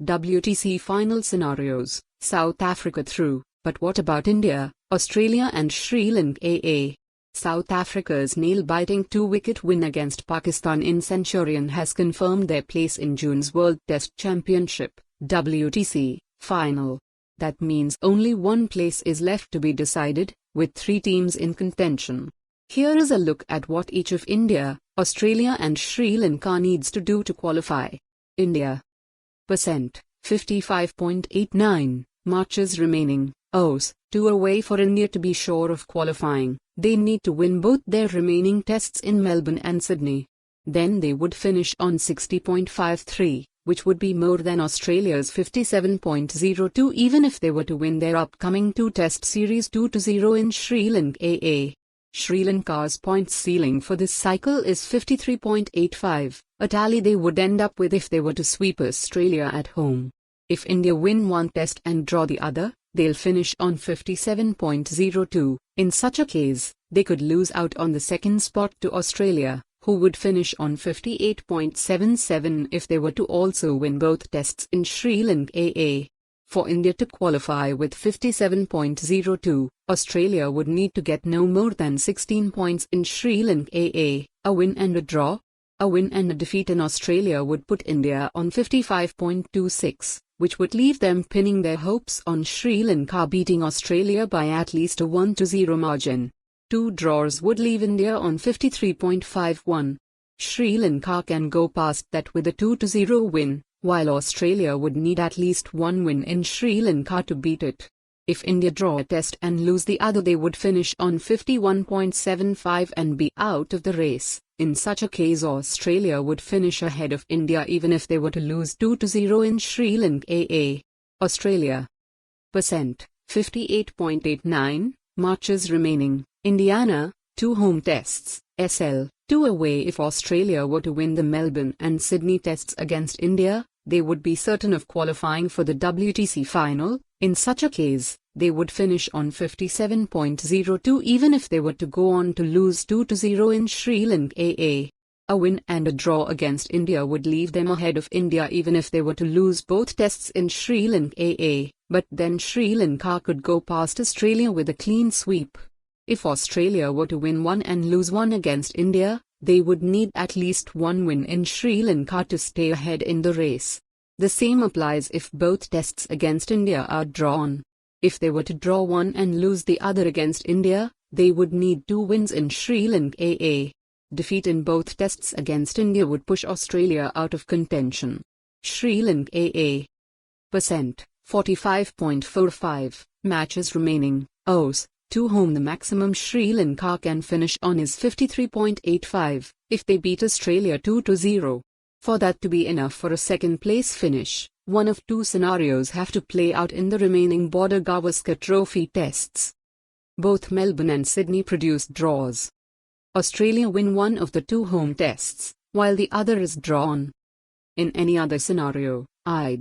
WTC final scenarios, South Africa through, but what about India, Australia and Sri Lanka? South Africa's nail-biting 2-wicket win against Pakistan in Centurion has confirmed their place in June's World Test Championship, WTC, final. That means only one place is left to be decided, with 3 teams in contention. Here is a look at what each of India, Australia and Sri Lanka needs to do to qualify. India. Percent, 55.89, matches remaining, Os, 2 away for India to be sure of qualifying. They need to win both their remaining tests in Melbourne and Sydney. Then they would finish on 60.53, which would be more than Australia's 57.02 even if they were to win their upcoming 2-test series 2-0 in Sri Lanka. Sri Lanka's points ceiling for this cycle is 53.85, a tally they would end up with if they were to sweep Australia at home. If India win one test and draw the other, they'll finish on 57.02. In such a case, they could lose out on the second spot to Australia, who would finish on 58.77 if they were to also win both tests in Sri Lanka. For India to qualify with 57.02, Australia would need to get no more than 16 points in Sri Lanka, a win and a draw. A win and a defeat in Australia would put India on 55.26, which would leave them pinning their hopes on Sri Lanka beating Australia by at least a 1-0 margin. 2 draws would leave India on 53.51. Sri Lanka can go past that with a 2-0 win, while Australia would need at least one win in Sri Lanka to beat it. If India draw a test and lose the other, they would finish on 51.75 and be out of the race. In such a case, Australia would finish ahead of India even if they were to lose 2-0 in Sri Lanka. Australia. Percent, 58.89, matches remaining, Indiana, 2 home tests, SL, 2 away. If Australia were to win the Melbourne and Sydney tests against India, they would be certain of qualifying for the WTC final. In such a case, they would finish on 57.02 even if they were to go on to lose 2-0 in Sri Lanka. A win and a draw against India would leave them ahead of India even if they were to lose both tests in Sri Lanka, but then Sri Lanka could go past Australia with a clean sweep. If Australia were to win one and lose one against India, they would need at least one win in Sri Lanka to stay ahead in the race. The same applies if both tests against India are drawn. If they were to draw one and lose the other against India, they would need 2 wins in Sri Lanka. Defeat in both tests against India would push Australia out of contention. Sri Lanka. Percent, 45.45, matches remaining, Os, 2 home. The maximum Sri Lanka can finish on is 53.85, if they beat Australia 2-0. For that to be enough for a second-place finish, one of 2 scenarios have to play out in the remaining Border Gavaskar Trophy tests. Both Melbourne and Sydney produce draws. Australia win one of the 2 home tests, while the other is drawn. In any other scenario, I'd